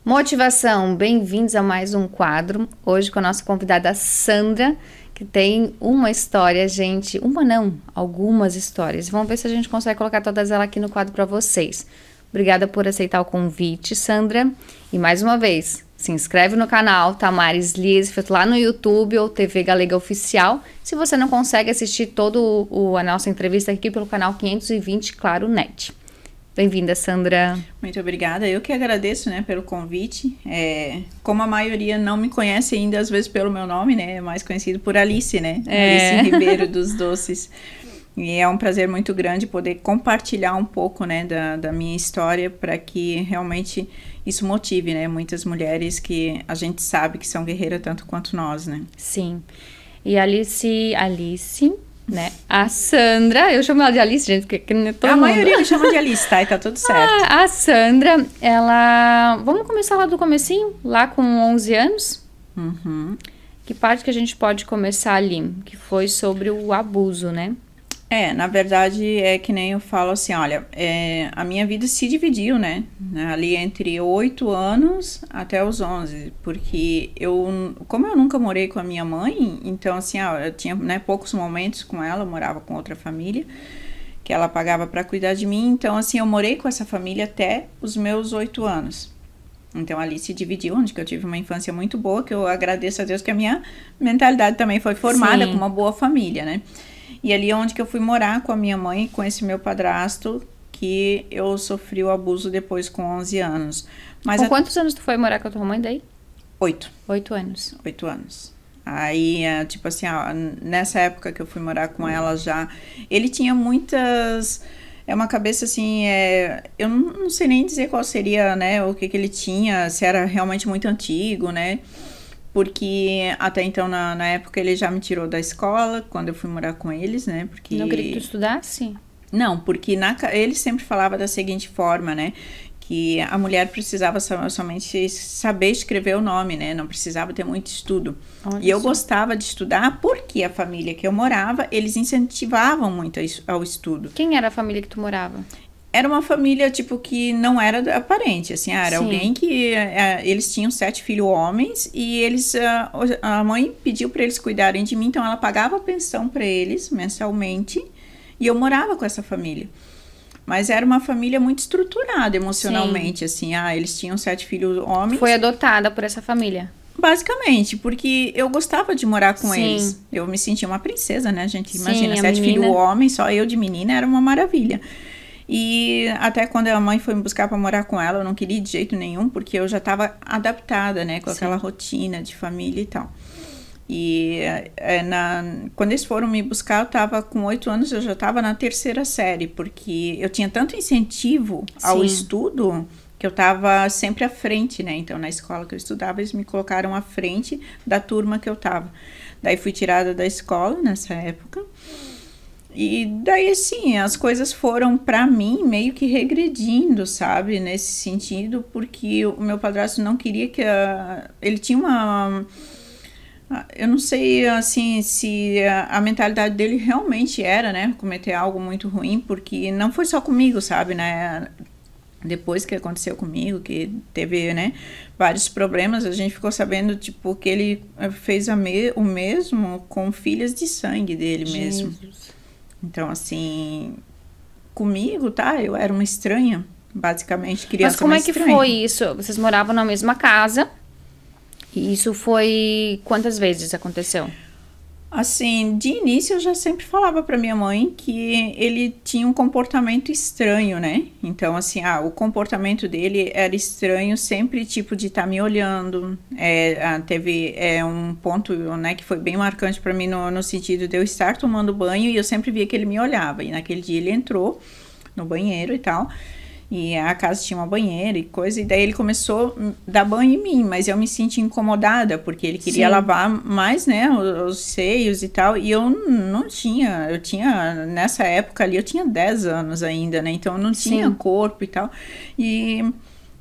Motivação, bem-vindos a mais um quadro. Hoje com a nossa convidada Sandra, que tem uma história, gente. Uma não, algumas histórias. Vamos ver se a gente consegue colocar todas elas aqui no quadro para vocês. Obrigada por aceitar o convite, Sandra. E mais uma vez, se inscreve no canal Tamares Liesfeld lá no YouTube ou TV Galega Oficial. Se você não consegue assistir toda a nossa entrevista aqui pelo canal 520 Claro Net. Bem-vinda, Sandra. Muito obrigada. Eu que agradeço, né, pelo convite. Como a maioria não me conhece ainda, às vezes pelo meu nome, né, é mais conhecido por Alice, né? Alice Ribeiro dos Doces. E é um prazer muito grande poder compartilhar um pouco, né, da minha história para que realmente isso motive, né, muitas mulheres que a gente sabe que são guerreiras tanto quanto nós, né? Sim. E Alice, né? A Sandra, eu chamo ela de Alice, gente, porque todo a mundo... maioria me chama de Alice, tá? E tá tudo certo. A Sandra, ela... Vamos começar lá do comecinho, lá com 11 anos? Uhum. Que parte que a gente pode começar ali? Que foi sobre o abuso, né? Na verdade, é que nem eu falo assim, olha, a minha vida se dividiu, né, ali entre 8 anos até os 11, porque como eu nunca morei com a minha mãe, então assim, eu tinha, né, poucos momentos com ela, eu morava com outra família, que ela pagava para cuidar de mim, então assim, eu morei com essa família até os meus 8 anos. Então, ali se dividiu, onde que eu tive uma infância muito boa, que eu agradeço a Deus que a minha mentalidade também foi formada com uma boa família, né. E ali onde que eu fui morar com a minha mãe, com esse meu padrasto, que eu sofri o abuso depois com 11 anos. Mas com quantos anos tu foi morar com a tua mãe daí? 8. 8 anos. 8 anos. Aí, tipo assim, nessa época que eu fui morar com ela já, ele tinha muitas... uma cabeça assim, eu não sei nem dizer qual seria, né, o que ele tinha, se era realmente muito antigo, né? Porque até então, na época, ele já me tirou da escola, quando eu fui morar com eles, né? Porque... Não queria que tu estudasse? Não, porque ele sempre falava da seguinte forma, né? Que a mulher precisava somente saber escrever o nome, né? Não precisava ter muito estudo. Olha e eu só. gostava de estudar porque a família que eu morava, eles incentivavam muito ao estudo. Quem era a família que tu morava? Era uma família, tipo, que não era aparente, assim, era Sim. alguém que... eles tinham 7 filhos homens e eles... a mãe pediu para eles cuidarem de mim, então ela pagava a pensão para eles mensalmente e eu morava com essa família. Mas era uma família muito estruturada emocionalmente, assim, eles tinham 7 filhos homens. Foi adotada por essa família? Basicamente, porque eu gostava de morar com Sim. eles. Eu me sentia uma princesa, né, gente? Sim, Imagina, 7 filhos homens, só eu de menina, era uma maravilha. E até quando a mãe foi me buscar para morar com ela, eu não queria de jeito nenhum, porque eu já estava adaptada, né, com aquela rotina de família e tal. E quando eles foram me buscar, eu estava com 8 anos, eu já estava na 3ª série, porque eu tinha tanto incentivo ao estudo que eu estava sempre à frente, né? Então, na escola que eu estudava, eles me colocaram à frente da turma que eu estava. Daí fui tirada da escola nessa época. E daí, assim, as coisas foram, pra mim, meio que regredindo, sabe? Nesse sentido, porque o meu padrasto não queria que... ele tinha uma... Eu não sei, assim, se a mentalidade dele realmente era, né? Cometer algo muito ruim, porque não foi só comigo, sabe, né? Depois que aconteceu comigo, que teve, né, vários problemas, a gente ficou sabendo, tipo, que ele fez o mesmo com filhas de sangue dele mesmo. Então, assim, comigo, tá? Eu era uma estranha, basicamente, criança. Mas como é que foi isso? Vocês moravam na mesma casa? E isso foi... Quantas vezes aconteceu? Assim, de início eu já sempre falava pra minha mãe que ele tinha um comportamento estranho, né? Então, assim, o comportamento dele era estranho, sempre tipo de estar me olhando. Teve um ponto, né, que foi bem marcante pra mim no sentido de eu estar tomando banho e eu sempre via que ele me olhava. E naquele dia ele entrou no banheiro e tal. E a casa tinha uma banheira e coisa, e daí ele começou a dar banho em mim, mas eu me senti incomodada, porque ele queria lavar mais, né, os seios e tal, e eu não tinha, nessa época ali, eu tinha 10 anos ainda, né, então eu não tinha corpo e tal, e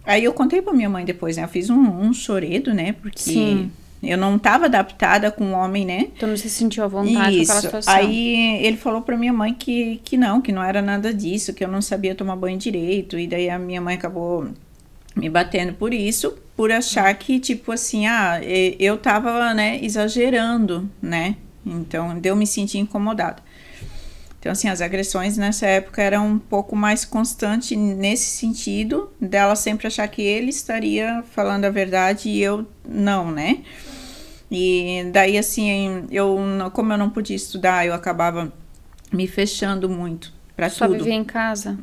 aí eu contei pra minha mãe depois, né, eu fiz um choredo, né, porque... Eu não estava adaptada com o homem, né? Tu não se sentiu à vontade com aquela situação. Aí ele falou pra minha mãe que não era nada disso, que eu não sabia tomar banho direito. E daí a minha mãe acabou me batendo por isso. por achar que, tipo assim, eu tava, né, exagerando, né? Então, eu me senti incomodada. Então, assim, as agressões nessa época eram um pouco mais constantes nesse sentido, dela sempre achar que ele estaria falando a verdade e eu não, né? E daí, assim, como eu não podia estudar, eu acabava me fechando muito pra tudo. Só vivia em casa?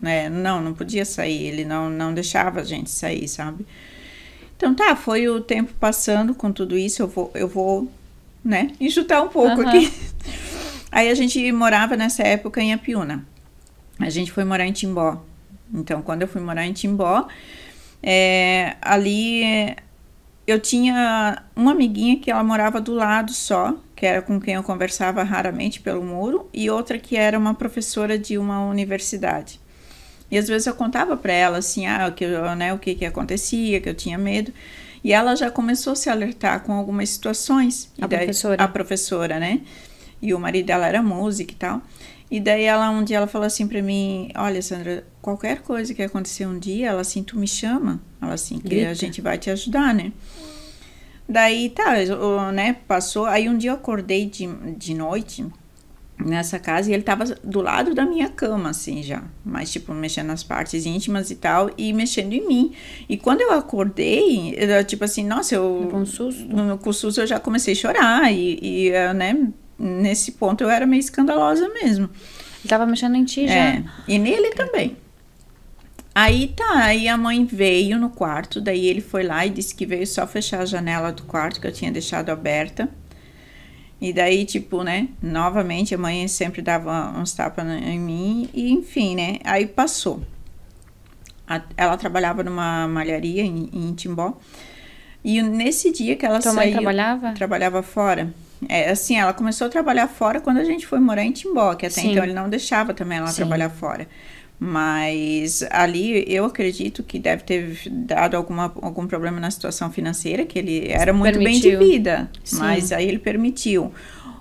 Não podia sair, ele não deixava a gente sair, sabe? Então, foi o tempo passando com tudo isso, eu vou, né, enxutar um pouco aqui. Aí a gente morava nessa época em Apiúna. A gente foi morar em Timbó. Então, quando eu fui morar em Timbó, ali eu tinha uma amiguinha que ela morava do lado só, que era com quem eu conversava raramente pelo muro, e outra que era uma professora de uma universidade. E às vezes eu contava para ela assim, o que acontecia, que eu tinha medo. E ela já começou a se alertar com algumas situações. A professora, né? E o marido dela era músico e tal. E daí um dia ela falou assim pra mim, olha, Sandra, qualquer coisa que acontecer um dia, ela assim, tu me chama. Ela assim, que a gente vai te ajudar, né? Daí, né, passou. Aí um dia eu acordei de noite nessa casa e ele tava do lado da minha cama, assim, já. Mas, tipo, mexendo nas partes íntimas e tal, e mexendo em mim. E quando eu acordei, tipo assim, nossa, com susto? Com susto eu já comecei a chorar né, nesse ponto eu era meio escandalosa mesmo. Ele tava mexendo em ti já? E nele também. Aí a mãe veio no quarto, daí ele foi lá e disse que veio só fechar a janela do quarto, que eu tinha deixado aberta. E daí, tipo, né, novamente a mãe sempre dava uns tapas em mim, e enfim, né, aí passou. Ela trabalhava numa malharia em Timbó, e nesse dia que ela saiu... Tua mãe trabalhava? Trabalhava fora. Assim, ela começou a trabalhar fora quando a gente foi morar em Timbó, que até então ele não deixava também ela trabalhar fora. Mas ali eu acredito que deve ter dado algum problema na situação financeira, que ele era muito bem de vida, mas aí ele permitiu.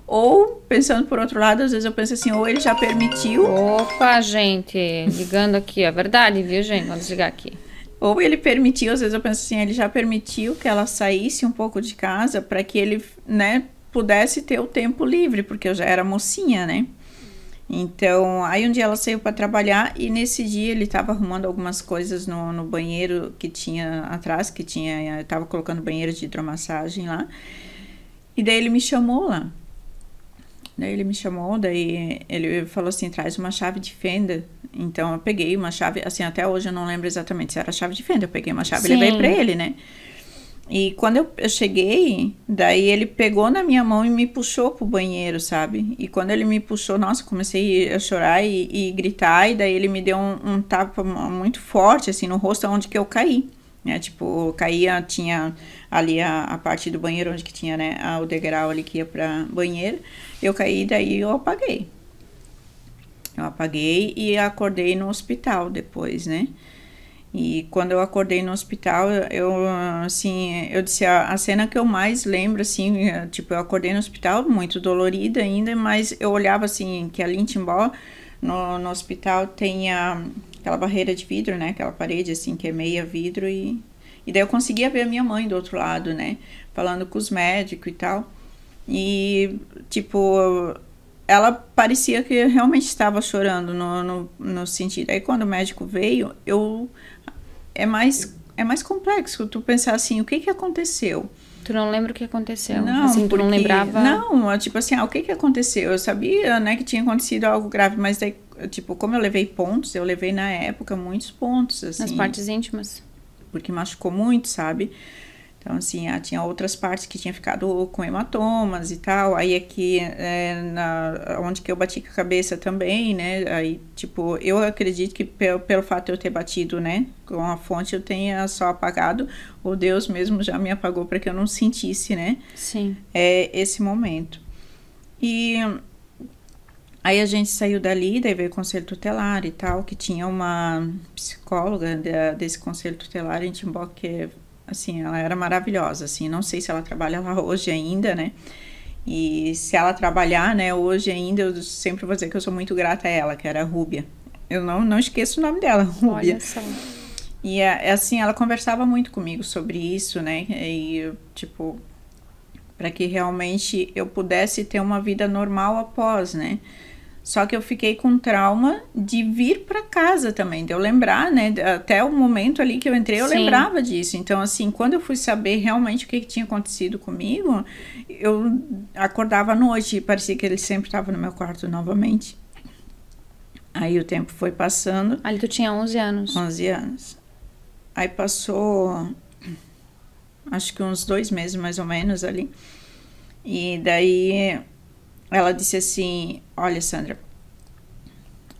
Ou, pensando por outro lado, às vezes eu penso assim, ou ele já permitiu... Opa, gente, ligando aqui, é verdade, viu, gente? Vamos ligar aqui. Ou ele permitiu, às vezes eu penso assim, ele já permitiu que ela saísse um pouco de casa para que ele, né, pudesse ter o tempo livre, porque eu já era mocinha, né? Então, aí um dia ela saiu para trabalhar e nesse dia ele estava arrumando algumas coisas no banheiro que tinha atrás, estava colocando banheiro de hidromassagem lá. E daí ele me chamou lá. Daí ele falou assim, traz uma chave de fenda. Então eu peguei uma chave, assim, até hoje eu não lembro exatamente se era chave de fenda. Eu peguei uma chave e levei para ele, né? E quando eu cheguei, daí ele pegou na minha mão e me puxou pro banheiro, sabe? E quando ele me puxou, nossa, comecei a chorar e gritar. E daí ele me deu um tapa muito forte, assim, no rosto, onde que eu caí. Né? Tipo, tinha ali a parte do banheiro, onde que tinha, né, o degrau ali que ia pra banheiro. Eu caí, daí eu apaguei. E acordei no hospital depois, né? E quando eu acordei no hospital, eu disse, a cena que eu mais lembro, assim, tipo, eu acordei no hospital muito dolorida ainda, mas eu olhava, assim, que ali em Timbó, no hospital, tem aquela barreira de vidro, né, aquela parede, assim, que é meia vidro, e daí eu conseguia ver a minha mãe do outro lado, né, falando com os médicos e tal, e, tipo, ela parecia que realmente estava chorando no sentido, aí quando o médico veio, é mais complexo tu pensar assim, o que aconteceu? Tu não lembra o que aconteceu? Não, assim, tu não lembrava? Não, tipo assim, o que aconteceu? Eu sabia, né, que tinha acontecido algo grave, mas daí, tipo, como eu levei pontos, eu levei na época muitos pontos, assim. Nas partes íntimas? Porque machucou muito, sabe? Então, assim, tinha outras partes que tinha ficado com hematomas e tal. Aí aqui, onde que eu bati com a cabeça também, né? Aí, tipo, eu acredito que pelo fato de eu ter batido, né, com a fonte, eu tenha só apagado. O Deus mesmo já me apagou para que eu não sentisse, né? Sim. Esse momento. E aí a gente saiu dali, daí veio o conselho tutelar e tal, que tinha uma psicóloga desse conselho tutelar em Timbó, que assim, ela era maravilhosa, assim, não sei se ela trabalha lá hoje ainda, né, e se ela trabalhar, né, hoje ainda, eu sempre vou dizer que eu sou muito grata a ela, que era a Rúbia, eu não esqueço o nome dela, Rúbia. Olha só. E assim, ela conversava muito comigo sobre isso, né? E, tipo, para que realmente eu pudesse ter uma vida normal após, né? Só que eu fiquei com trauma de vir para casa também, de eu lembrar, né? Até o momento ali que eu entrei, eu lembrava disso. Então, assim, quando eu fui saber realmente o que tinha acontecido comigo, eu acordava à noite e parecia que ele sempre estava no meu quarto novamente. Aí o tempo foi passando. Ali tu tinha 11 anos. 11 anos. Aí passou, acho que uns 2 meses mais ou menos ali. E daí ela disse assim, olha, Sandra,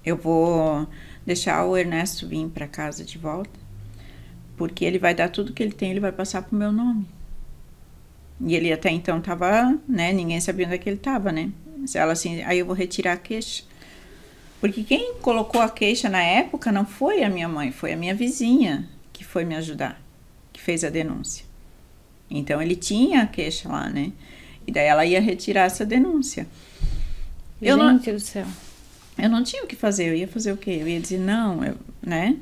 eu vou deixar o Ernesto vir para casa de volta, porque ele vai dar tudo que ele tem, ele vai passar pro meu nome. E ele até então tava, né, ninguém sabia onde é que ele tava, né. Ela assim, aí eu vou retirar a queixa. Porque quem colocou a queixa na época não foi a minha mãe, foi a minha vizinha que foi me ajudar, que fez a denúncia. Então ele tinha a queixa lá, né. E daí ela ia retirar essa denúncia. Gente do céu. Eu não tinha o que fazer, eu ia fazer o quê? Eu ia dizer não, né?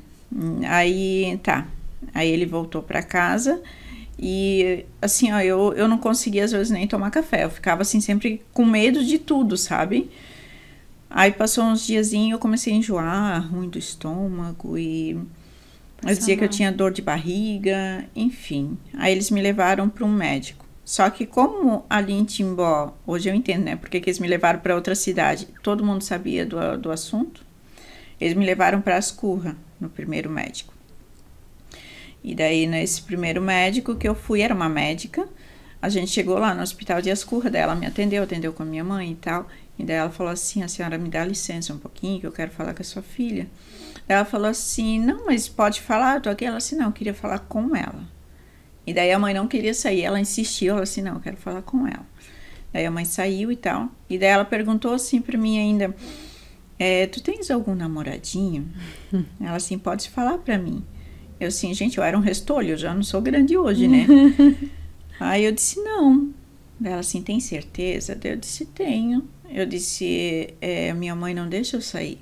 Aí, tá. Aí ele voltou pra casa e, assim, ó, eu não conseguia às vezes nem tomar café. Eu ficava, assim, sempre com medo de tudo, sabe? Aí passou uns diazinhos, eu comecei a enjoar, ruim do estômago e eu dizia que eu tinha dor de barriga, enfim. Aí eles me levaram para um médico. Só que como ali em Timbó, hoje eu entendo, né? Porque que eles me levaram para outra cidade. Todo mundo sabia do assunto. Eles me levaram para Ascurra, no primeiro médico. E daí, nesse primeiro médico que eu fui, era uma médica. A gente chegou lá no hospital de Ascurra, daí ela me atendeu com a minha mãe e tal. E daí ela falou assim, a senhora me dá licença um pouquinho, que eu quero falar com a sua filha. Daí ela falou assim, não, mas pode falar, eu tô aqui. Ela assim, não, eu queria falar com ela. E daí a mãe não queria sair, ela insistiu, ela assim, não, eu quero falar com ela. Daí a mãe saiu e tal, e daí ela perguntou assim pra mim ainda, tu tens algum namoradinho? Ela assim, pode falar pra mim. Eu assim, gente, eu era um restolho, eu já não sou grande hoje, né? Aí eu disse, não. Daí ela assim, tem certeza? Daí eu disse, tenho. Eu disse, minha mãe não deixa eu sair.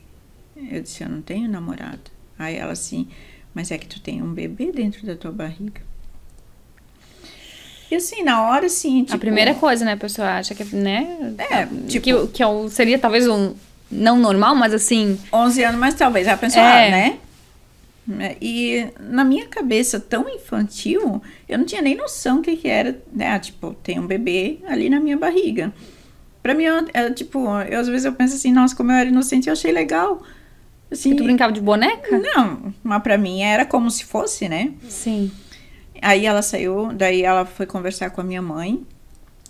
Eu disse, eu não tenho namorado. Aí ela assim, mas é que tu tem um bebê dentro da tua barriga. E assim, na hora, assim, tipo... A primeira coisa, né, a pessoa acha que, né? Tipo... Que seria talvez um... Não normal, mas assim... 11 anos, mas talvez a pessoa, né? E na minha cabeça tão infantil, eu não tinha nem noção o que era, né? Tipo, tem um bebê ali na minha barriga. Pra mim, tipo, às vezes eu penso assim, nossa, como eu era inocente, eu achei legal. Assim, que tu brincava de boneca? Não, mas pra mim era como se fosse, né? Sim. Aí ela saiu, daí ela foi conversar com a minha mãe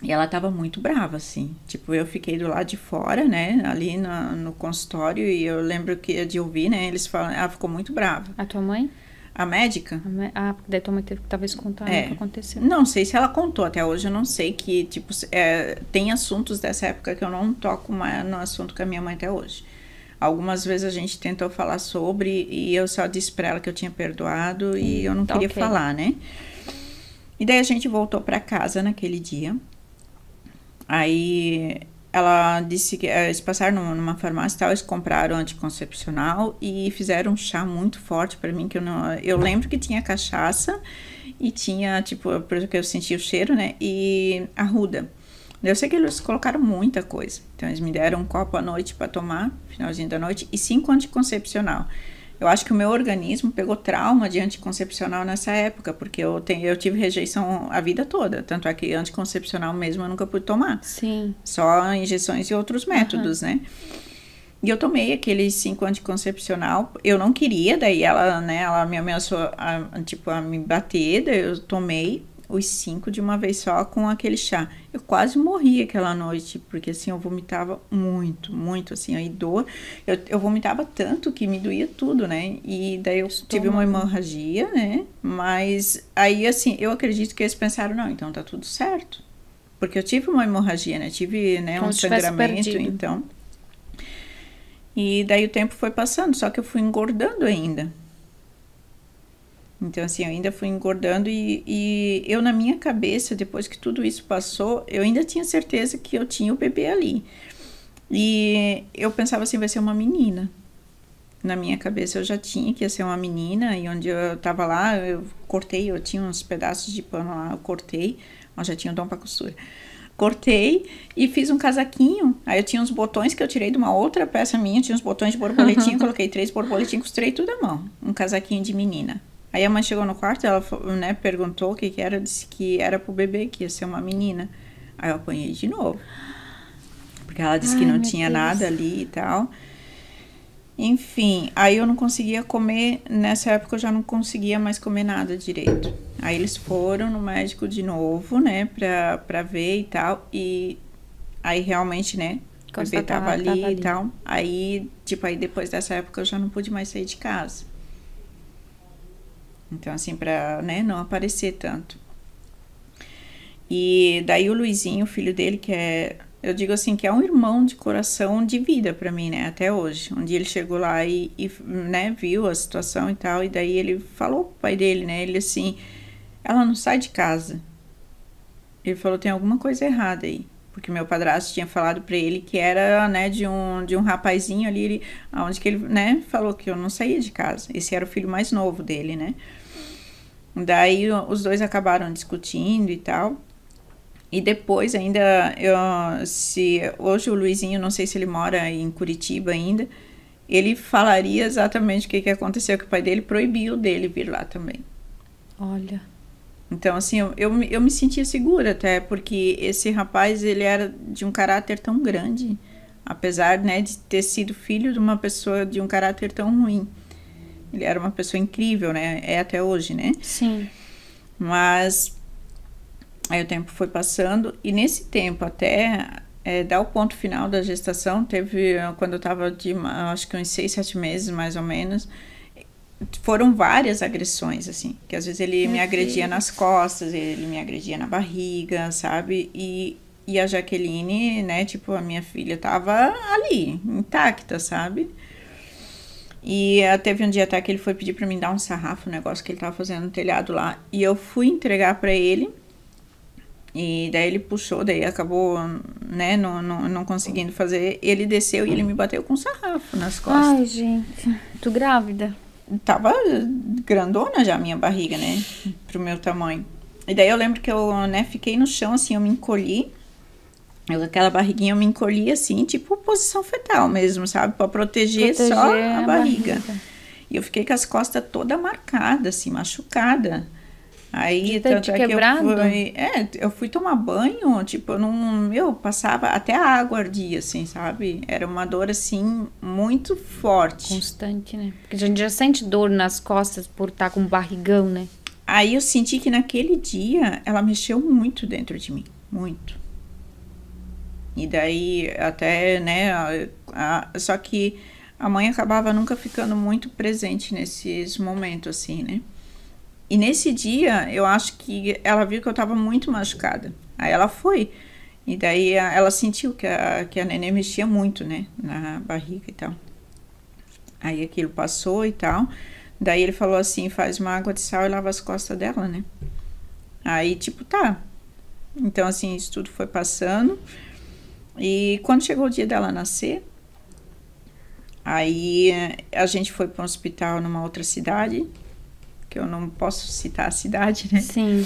e ela tava muito brava, assim. Tipo, eu fiquei do lado de fora, né, ali no consultório e eu lembro que de ouvir, né, eles falam, ela ficou muito brava. A tua mãe? A médica? Porque daí tua mãe teve que talvez contar o que aconteceu. Não sei se ela contou, até hoje eu não sei que, tipo, tem assuntos dessa época que eu não toco no assunto com a minha mãe até hoje. Algumas vezes a gente tentou falar sobre e eu só disse pra ela que eu tinha perdoado e eu não queria falar, né? E daí a gente voltou pra casa naquele dia. Aí ela disse que eles passaram numa farmácia e tal, eles compraram anticoncepcional e fizeram um chá muito forte pra mim, que eu lembro que tinha cachaça e tinha, tipo, porque eu senti o cheiro, né? E arruda. Eu sei que eles colocaram muita coisa. Então, eles me deram um copo à noite para tomar, finalzinho da noite, e 5 anticoncepcional. Eu acho que o meu organismo pegou trauma de anticoncepcional nessa época, porque eu tive rejeição a vida toda. Tanto é que anticoncepcional mesmo eu nunca pude tomar. Sim. Só injeções e outros métodos, né? E eu tomei aqueles 5 anticoncepcional. Eu não queria, daí ela me ameaçou a me bater, daí eu tomei os 5 de uma vez só com aquele chá. Eu quase morri aquela noite, porque assim, eu vomitava muito, muito, assim, aí dor. Eu vomitava tanto que me doía tudo, né? E daí eu tive uma hemorragia, né? Mas aí, assim, eu acredito que eles pensaram, não, então tá tudo certo. Porque eu tive uma hemorragia, né? Tive, né, um sangramento, então... E daí o tempo foi passando, só que eu fui engordando ainda. Então, assim, eu ainda fui engordando e eu, na minha cabeça, depois que tudo isso passou, eu ainda tinha certeza que eu tinha o bebê ali. E eu pensava assim, vai ser uma menina. na minha cabeça eu já tinha que ia ser uma menina, e onde eu tava lá, eu cortei, eu tinha uns pedaços de pano lá, eu cortei, eu já tinha o dom pra costura. Cortei e fiz um casaquinho. Aí eu tinha uns botões que eu tirei de uma outra peça minha, tinha uns botões de borboletinha, coloquei 3 borboletinhas, costurei tudo à mão. Um casaquinho de menina. Aí a mãe chegou no quarto, ela, né, perguntou o que era, disse que era pro bebê, que ia ser uma menina. Aí eu apanhei de novo. Porque ela disse que não tinha nada ali e tal. Enfim, aí eu não conseguia comer, nessa época eu já não conseguia mais comer nada direito. Aí eles foram no médico de novo, né, pra ver e tal, e aí realmente, né, o bebê tava ali e tal. Aí, tipo, aí depois dessa época eu já não pude mais sair de casa. Então, assim, pra, né, não aparecer tanto. E daí o Luizinho, o filho dele, que é... Eu digo assim, que é um irmão de coração de vida pra mim, né, até hoje. Um dia ele chegou lá e, né, viu a situação e tal, e daí ele falou pro pai dele, né, ele assim, ela não sai de casa. Ele falou, tem alguma coisa errada aí. Porque meu padrasto tinha falado pra ele que era, né, de um rapazinho ali, onde que ele, né, falou que eu não saía de casa. Esse era o filho mais novo dele, né. Daí os dois acabaram discutindo e tal. E depois ainda, hoje o Luizinho, não sei se ele mora em Curitiba ainda, ele falaria exatamente o que aconteceu, que o pai dele proibiu dele vir lá também. Olha. Então, assim, eu me sentia segura até, porque esse rapaz, ele era de um caráter tão grande, apesar, né, de ter sido filho de uma pessoa de um caráter tão ruim. Ele era uma pessoa incrível, né, é até hoje, né? Sim. Mas... Aí o tempo foi passando, e nesse tempo até dar o ponto final da gestação, teve, quando eu tava de, acho que uns 6, 7 meses, mais ou menos, foram várias agressões, assim, que às vezes ele me agredia nas costas, ele me agredia na barriga, sabe, e a Jaqueline, né, tipo, a minha filha tava ali, intacta, sabe, e teve um dia até que ele foi pedir pra mim dar um sarrafo, um negócio que ele tava fazendo no telhado lá, e eu fui entregar pra ele. E daí ele puxou, daí acabou, né, não conseguindo fazer. Ele desceu e ele me bateu com um sarrafo nas costas. Ai, gente, tô grávida. Tava grandona já a minha barriga, né, pro meu tamanho. E daí eu lembro que eu, né, fiquei no chão, assim, eu me encolhi. Aquela barriguinha eu me encolhi, assim, tipo posição fetal mesmo, sabe? Pra proteger só a barriga. E eu fiquei com as costas toda marcada, assim, machucada. Aí, tanto é que eu fui tomar banho, tipo, eu passava, até a água ardia, assim, sabe? Era uma dor, assim, muito forte. Constante, né? Porque a gente já sente dor nas costas por estar com barrigão, né? Aí eu senti que naquele dia, ela mexeu muito dentro de mim, muito. E daí, até, né, só que a mãe acabava nunca ficando muito presente nesses momentos, assim, né? E nesse dia, eu acho que ela viu que eu tava muito machucada. Aí ela foi. E daí ela sentiu que a neném mexia muito, né? Na barriga e tal. Aí aquilo passou e tal. Daí ele falou assim, faz uma água de sal e lava as costas dela, né? Aí, tipo, tá. Então, assim, isso tudo foi passando. E quando chegou o dia dela nascer, aí a gente foi para um hospital numa outra cidade, que eu não posso citar a cidade, né? Sim.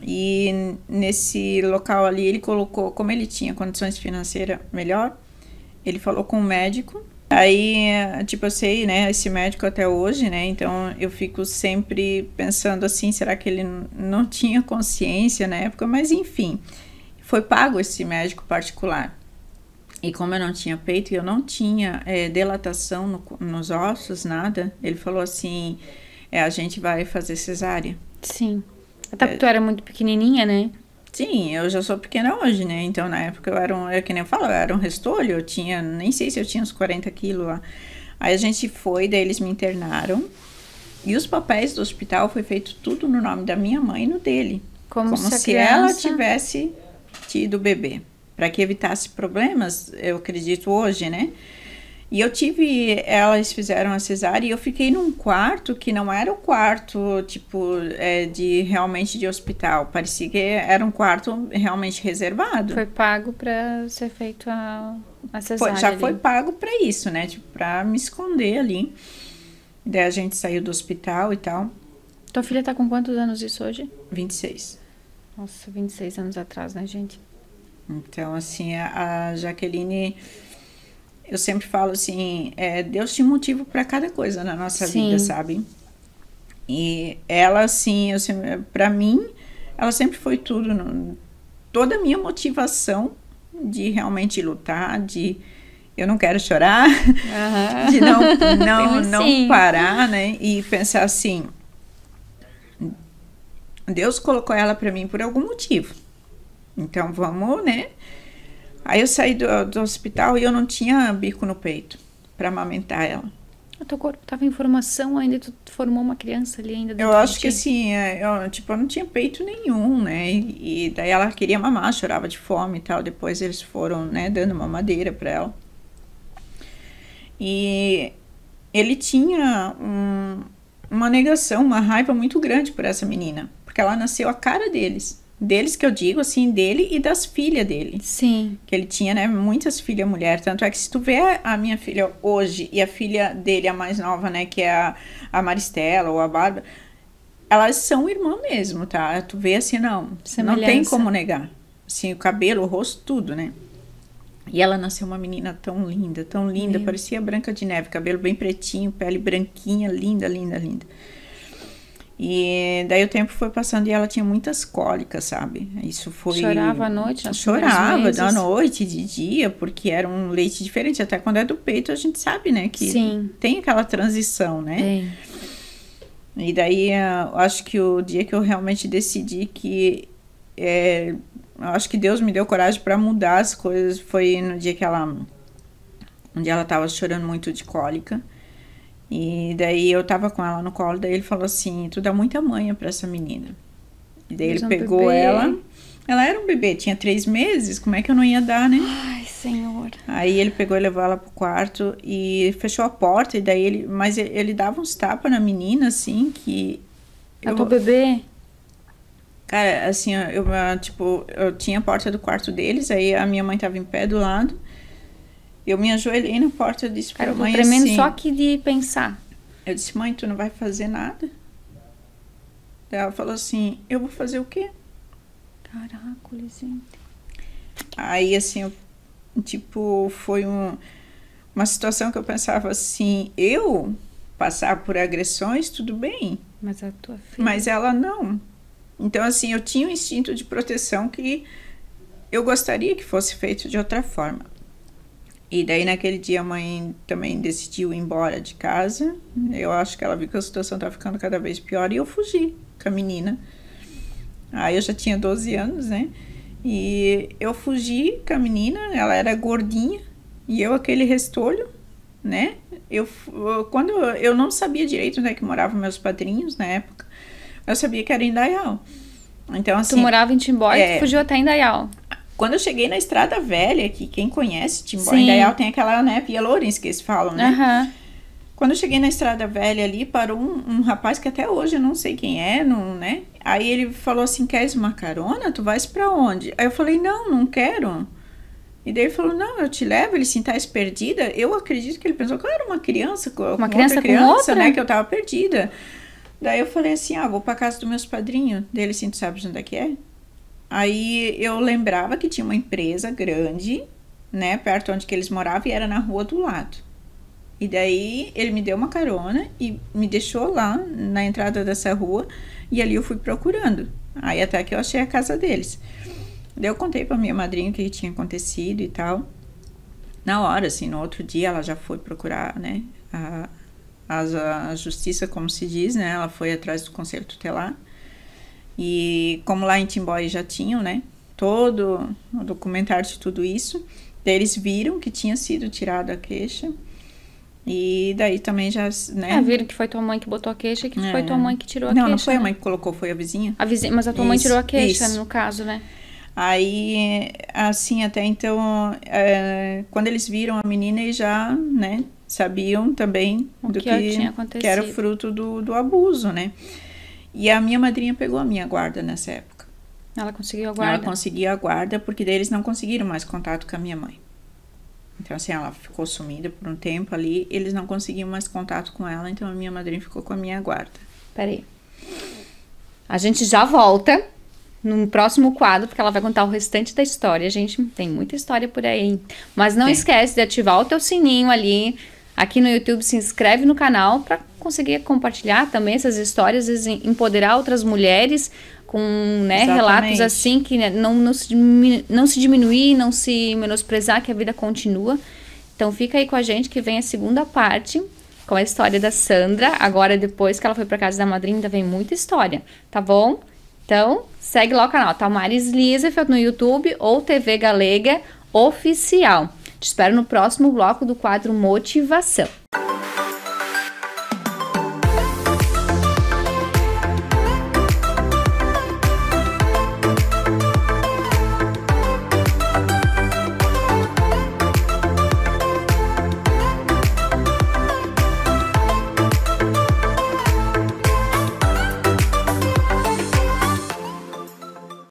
E nesse local ali, ele colocou, como ele tinha condições financeiras melhor, ele falou com o médico. Aí, tipo, eu sei, né, esse médico até hoje, né, então eu fico sempre pensando assim, será que ele não tinha consciência na época? Mas enfim, foi pago esse médico particular. E como eu não tinha peito e eu não tinha dilatação nos ossos, nada, ele falou assim... a gente vai fazer cesárea. Sim. Até porque tu era muito pequenininha, né? Sim, eu já sou pequena hoje, né? Então, na época, eu era que nem eu falo, eu era um restolho, eu tinha, nem sei se eu tinha uns 40 quilos lá. Aí a gente foi, daí eles me internaram, e os papéis do hospital foi feito tudo no nome da minha mãe e no dele. Como se ela tivesse tido o bebê. Para que evitasse problemas, eu acredito hoje, né? E eu tive, elas fizeram a cesárea e eu fiquei num quarto que não era o quarto, tipo, realmente de hospital. Parecia que era um quarto realmente reservado. Foi pago para ser feito a cesárea já ali. foi pago pra isso, né? Tipo, pra me esconder ali. Daí a gente saiu do hospital e tal. Tua filha tá com quantos anos isso hoje? 26. Nossa, 26 anos atrás, né, gente? Então, assim, a Jaqueline, eu sempre falo assim, Deus tinha motivo pra cada coisa na nossa Sim. vida, sabe? E ela, assim, pra mim, ela sempre foi tudo, toda a minha motivação de realmente lutar, de eu não quero chorar, de não parar, né? E pensar assim, Deus colocou ela pra mim por algum motivo. Então vamos, né? Aí eu saí do hospital e eu não tinha bico no peito pra amamentar ela. O teu corpo tava em formação ainda, tu formou uma criança ali ainda dentro Eu acho de que ti? assim, eu não tinha peito nenhum, né? E daí ela queria mamar, chorava de fome e tal. Depois eles foram, né, dando mamadeira pra ela. E ele tinha uma negação, uma raiva muito grande por essa menina. Porque ela nasceu a cara deles. Deles que eu digo, assim, dele e das filhas dele. Sim. Que ele tinha, né, muitas filhas mulheres. Tanto é que se tu vê a minha filha hoje e a filha dele, a mais nova, né, que é a Maristela ou a Bárbara, elas são irmã mesmo, tá? Tu vê assim, não tem como negar. Assim, o cabelo, o rosto, tudo, né? E ela nasceu uma menina tão linda, parecia Branca de Neve, cabelo bem pretinho, pele branquinha, linda, linda, linda. E daí o tempo foi passando e ela tinha muitas cólicas, sabe? Isso foi... Chorava à noite? Chorava à noite, de dia, porque era um leite diferente. Até quando é do peito, a gente sabe, né? Que Sim. Tem aquela transição, né? Tem. E daí, eu acho que o dia que eu realmente decidi que... eu acho que Deus me deu coragem para mudar as coisas. Foi no dia que onde ela tava chorando muito de cólica. E daí eu tava com ela no colo, daí ele falou assim, tu dá muita manha pra essa menina. E daí ele pegou ela era um bebê, tinha 3 meses, como é que eu não ia dar, né? Ai, Senhor. Aí ele pegou e levou ela pro quarto e fechou a porta, e daí mas ele dava uns tapas na menina, assim, que... Tua bebê? Cara, assim, eu tinha a porta do quarto deles, aí a minha mãe tava em pé do lado. Eu me ajoelhei na porta e disse pra mãe assim... tremendo só que de pensar. Eu disse, mãe, tu não vai fazer nada? Daí ela falou assim, eu vou fazer o quê? Caraca, gente. Aí, assim, foi uma situação que eu pensava assim, eu passar por agressões, tudo bem. Mas a tua filha... Mas ela não. Então, assim, eu tinha um instinto de proteção que eu gostaria que fosse feito de outra forma. E daí, naquele dia, a mãe também decidiu ir embora de casa. Eu acho que ela viu que a situação estava ficando cada vez pior e eu fugi com a menina. Aí eu já tinha 12 anos, né? E eu fugi com a menina, ela era gordinha e eu aquele restolho, né? Quando eu não sabia direito onde é que moravam meus padrinhos na época, eu sabia que era em Indaial. Então, assim... Tu morava em Timbó e tu fugiu até Indaial. Quando eu cheguei na Estrada Velha, que quem conhece Timbó e Indaial tem aquela, né, Via Lourenço, que eles falam, né? Uhum. Quando eu cheguei na Estrada Velha ali, parou um rapaz que até hoje eu não sei quem é, não, né? Aí ele falou assim, queres uma carona? Tu vais pra onde? Aí eu falei, não quero. E daí ele falou, não, eu te levo. Ele assim, estás perdida? Eu acredito que ele pensou que eu era uma criança com outra criança, né? Que eu tava perdida. Daí eu falei assim, vou pra casa dos meus padrinhos. Daí ele assim, tu sabes onde é que é? Aí eu lembrava que tinha uma empresa grande, né, perto onde que eles moravam, e era na rua do lado. E daí ele me deu uma carona e me deixou lá na entrada dessa rua, e ali eu fui procurando. Aí até que eu achei a casa deles. Daí eu contei pra minha madrinha o que tinha acontecido e tal. Na hora, assim, no outro dia ela já foi procurar, né, a justiça, como se diz, né, ela foi atrás do conselho tutelar. E como lá em Timbó já tinham, né, todo o documentário de tudo isso, daí eles viram que tinha sido tirada a queixa. E daí também já, né... viram que foi tua mãe que botou a queixa e que foi tua mãe que tirou a queixa. Não foi a mãe que colocou, foi a vizinha. A vizinha, mas a tua mãe tirou a queixa, no caso, né? Aí, assim, até então, quando eles viram a menina, eles já, né, sabiam também do que tinha acontecido. Que era fruto do abuso, né? E a minha madrinha pegou a minha guarda nessa época. Ela conseguiu a guarda? Ela conseguiu a guarda, porque daí eles não conseguiram mais contato com a minha mãe. Então, assim, ela ficou sumida por um tempo ali, eles não conseguiam mais contato com ela, então a minha madrinha ficou com a minha guarda. Peraí. A gente já volta no próximo quadro, porque ela vai contar o restante da história. Gente, tem muita história por aí. Mas não esquece de ativar o teu sininho ali. Aqui no YouTube, se inscreve no canal para conseguir compartilhar também essas histórias, empoderar outras mulheres com, né, relatos assim, que não se diminuir, não se menosprezar, que a vida continua. Então fica aí com a gente que vem a segunda parte com a história da Sandra. Agora, depois que ela foi para casa da madrinha, ainda vem muita história, tá bom? Então, segue lá o canal, Thalmares Liesefeld no YouTube ou TV Galega Oficial. Te espero no próximo bloco do quadro Motivação.